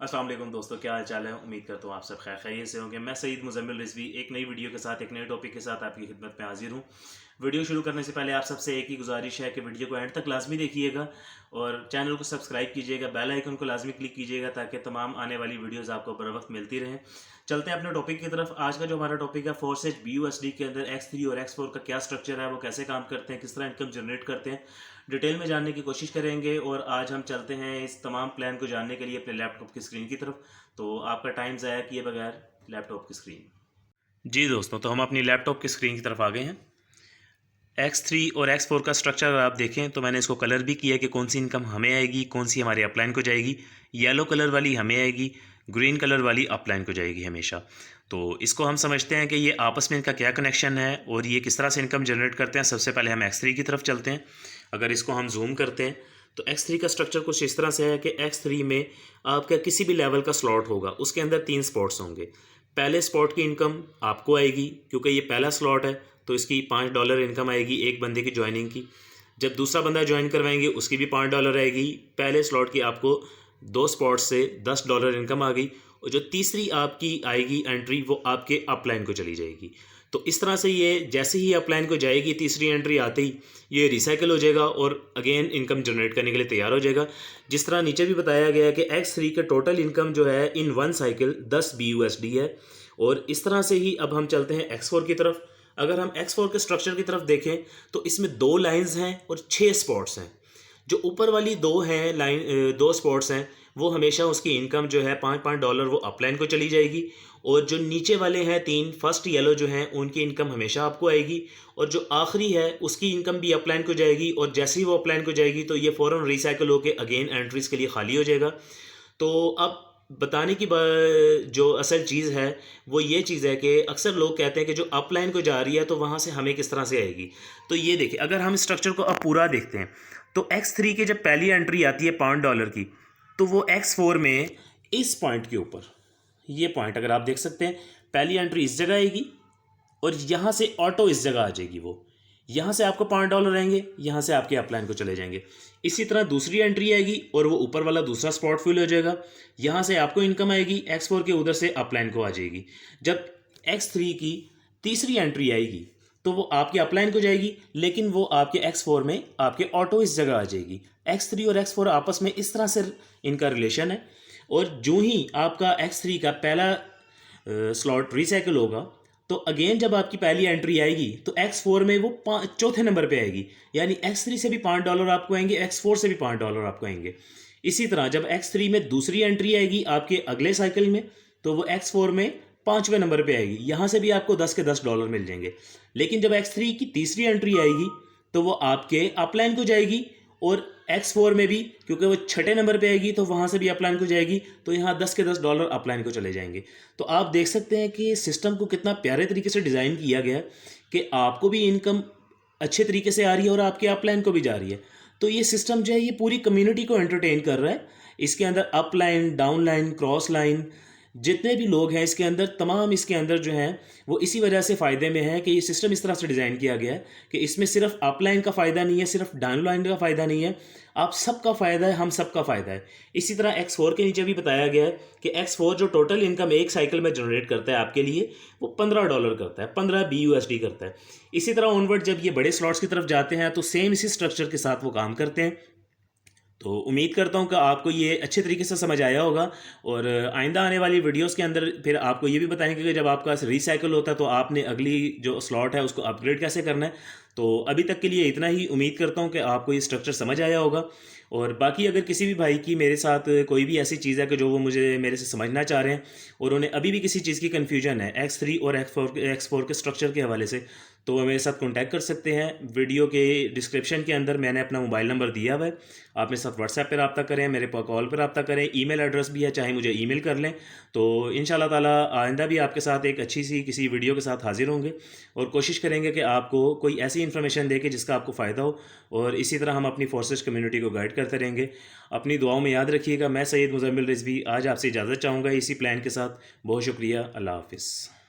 अस्सलाम वालेकुम दोस्तों, क्या हाल चाल है। उम्मीद करता हूँ आप सब खैर खैरियत से होंगे। मैं सईद मुज़म्मिल रिजवी एक नई वीडियो के साथ एक नए टॉपिक के साथ आपकी खिदमत में हाजिर हूँ। वीडियो शुरू करने से पहले आप सबसे एक ही गुजारिश है कि वीडियो को एंड तक लाजमी देखिएगा और चैनल को सब्सक्राइब कीजिएगा, बेल आइकन को लाजमी क्लिक कीजिएगा ताकि तमाम आने वाली वीडियोज़ आपको बर वक्त मिलती रहें। चलते हैं अपने टॉपिक की तरफ। आज का जो हमारा टॉपिक है, फोर्सेज BUSD के अंदर X3 और X4 का क्या स्ट्रक्चर है, वो कैसे काम करते हैं, किस तरह इनकम जनरेट करते हैं, डिटेल में जानने की कोशिश करेंगे। और आज हम चलते हैं इस तमाम प्लान को जानने के लिए अपने लैपटॉप की स्क्रीन की तरफ। तो आपका टाइम ज़ाया किए बगैर लैपटॉप की स्क्रीन। जी दोस्तों, तो हम अपनी लैपटॉप की स्क्रीन की तरफ आ गए हैं। X3 और X4 का स्ट्रक्चर अगर आप देखें तो मैंने इसको कलर भी किया कि कौन सी इनकम हमें आएगी, कौन सी हमारे अपलाइन को जाएगी। येलो कलर वाली हमें आएगी, ग्रीन कलर वाली अपलाइन को जाएगी हमेशा। तो इसको हम समझते हैं कि ये आपस में इनका क्या कनेक्शन है और ये किस तरह से इनकम जनरेट करते हैं। सबसे पहले हम X3 की तरफ चलते हैं। अगर इसको हम जूम करते हैं तो X3 का स्ट्रक्चर कुछ इस तरह से है कि X3 में आपका किसी भी लेवल का स्लॉट होगा, उसके अंदर 3 स्पॉट्स होंगे। पहले स्पॉट की इनकम आपको आएगी क्योंकि ये पहला स्लॉट है, तो इसकी $5 इनकम आएगी एक बंदे की ज्वाइनिंग की। जब दूसरा बंदा ज्वाइन करवाएंगे उसकी भी $5 आएगी। पहले स्लॉट की आपको 2 स्पॉट से $10 इनकम आ गई। और जो तीसरी आपकी आएगी एंट्री, वो आपके अपलाइन को चली जाएगी। तो इस तरह से ये जैसे ही अपलाइन को जाएगी, तीसरी एंट्री आते ही ये रिसाइकिल हो जाएगा और अगेन इनकम जनरेट करने के लिए तैयार हो जाएगा। जिस तरह नीचे भी बताया गया है कि X3 के टोटल इनकम जो है इन वन साइकिल 10 BUSD है। और इस तरह से ही अब हम चलते हैं X4 की तरफ। अगर हम X4 के स्ट्रक्चर की तरफ देखें तो इसमें 2 लाइंस हैं और 6 स्पॉट्स हैं। जो ऊपर वाली 2 हैं लाइन, 2 स्पॉट्स हैं, वो हमेशा उसकी इनकम जो है $5 वो अपलाइन को चली जाएगी। और जो नीचे वाले हैं 3 फर्स्ट येलो जो हैं, उनकी इनकम हमेशा आपको आएगी। और जो आखिरी है उसकी इनकम भी अपलाइन को जाएगी। और जैसे ही वो अपलाइन को जाएगी तो ये फ़ौरन रिसाइकिल होकर अगेन एंट्रीज के लिए खाली हो जाएगा। तो अब बताने की जो असल चीज़ है वो ये चीज़ है कि अक्सर लोग कहते हैं कि जो अपलाइन को जा रही है तो वहाँ से हमें किस तरह से आएगी। तो ये देखिए, अगर हम स्ट्रक्चर को अब पूरा देखते हैं तो X3 की जब पहली एंट्री आती है $5 की, तो वो X4 में इस पॉइंट के ऊपर, ये पॉइंट अगर आप देख सकते हैं, पहली एंट्री इस जगह आएगी और यहाँ से ऑटो इस जगह आ जाएगी। वो यहाँ से आपको $5 रहेंगे, यहाँ से आपके अपलाइन को चले जाएंगे। इसी तरह दूसरी एंट्री आएगी और वो ऊपर वाला दूसरा स्पॉट फिल हो जाएगा। यहाँ से आपको इनकम आएगी, X4 के उधर से अपलाइन को आ जाएगी। जब X3 की तीसरी एंट्री आएगी तो वो आपके अपलाइन को जाएगी, लेकिन वो आपके X4 में आपके ऑटो इस जगह आ जाएगी। X3 और X4 आपस में इस तरह से इनका रिलेशन है। और जो ही आपका X3 का पहला स्लॉट रिसाइकिल होगा तो अगेन जब आपकी पहली एंट्री आएगी तो X4 में वो चौथे नंबर पे आएगी। यानी X3 से भी $5 आपको आएंगे, X4 से भी $5 आपको आएंगे। इसी तरह जब X3 में दूसरी एंट्री आएगी आपके अगले साइकिल में, तो वो X4 में 5वें नंबर पे आएगी। यहाँ से भी आपको 10 के $10 मिल जाएंगे। लेकिन जब X3 की तीसरी एंट्री आएगी तो वो आपके अपलाइन को जाएगी। और X4 में भी क्योंकि वो छठे नंबर पे आएगी तो वहाँ से भी अपलाइन को जाएगी, तो यहाँ 10 के $10 अपलाइन को चले जाएंगे। तो आप देख सकते हैं कि सिस्टम को कितना प्यारे तरीके से डिज़ाइन किया गया है कि आपको भी इनकम अच्छे तरीके से आ रही है और आपके अपलाइन को भी जा रही है। तो ये सिस्टम जो है ये पूरी कम्युनिटी को एंटरटेन कर रहा है। इसके अंदर upline, down line, cross line, जितने भी लोग हैं इसके अंदर, तमाम इसके अंदर जो हैं वो इसी वजह से फ़ायदे में है कि ये सिस्टम इस तरह से डिज़ाइन किया गया है कि इसमें सिर्फ अपलाइन का फ़ायदा नहीं है, सिर्फ डाउन लाइन का फ़ायदा नहीं है, आप सबका फ़ायदा है, हम सबका फ़ायदा है। इसी तरह X4 के नीचे भी बताया गया है कि X4 जो टोटल इनकम एक साइकिल में जनरेट करता है आपके लिए, वो $15 करता है, 15 BUSD करता है। इसी तरह ऑनवर्ड जब ये बड़े स्लॉट्स की तरफ जाते हैं तो सेम इसी स्ट्रक्चर के साथ वो काम करते हैं। तो उम्मीद करता हूँ कि आपको ये अच्छे तरीके से समझ आया होगा। और आइंदा आने वाली वीडियोस के अंदर फिर आपको ये भी बताएंगे कि जब आपका रिसाइकिल होता है तो आपने अगली जो स्लॉट है उसको अपग्रेड कैसे करना है। तो अभी तक के लिए इतना ही। उम्मीद करता हूँ कि आपको ये स्ट्रक्चर समझ आया होगा। और बाकी अगर किसी भी भाई की मेरे साथ कोई भी ऐसी चीज़ है कि जो वो मुझे मेरे से समझना चाह रहे हैं और उन्हें अभी भी किसी चीज़ की कन्फ्यूजन है X3 और X4 के स्ट्रक्चर के हवाले से, तो वो मेरे साथ कांटेक्ट कर सकते हैं। वीडियो के डिस्क्रिप्शन के अंदर मैंने अपना मोबाइल नंबर दिया हुआ है, आप मेरे साथ व्हाट्सएप पर रब्ता करें, मेरे पर कॉल पर रब्ता करें, ईमेल एड्रेस भी है, चाहे मुझे ईमेल कर लें। तो इंशाल्लाह ताला आइंदा भी आपके साथ एक अच्छी सी किसी वीडियो के साथ हाजिर होंगे और कोशिश करेंगे कि आपको कोई ऐसी इन्फॉर्मेशन दे के जिसका आपको फ़ायदा हो। और इसी तरह हम अपनी फोर्सेस कम्युनिटी को गाइड करते रहेंगे। अपनी दुआओं में याद रखिएगा। मैं सैयद मुज़म्मिल रिजवी आज आपसे इजाज़त चाहूँगा इसी प्लान के साथ। बहुत शुक्रिया। अल्लाह हाफ़िज़।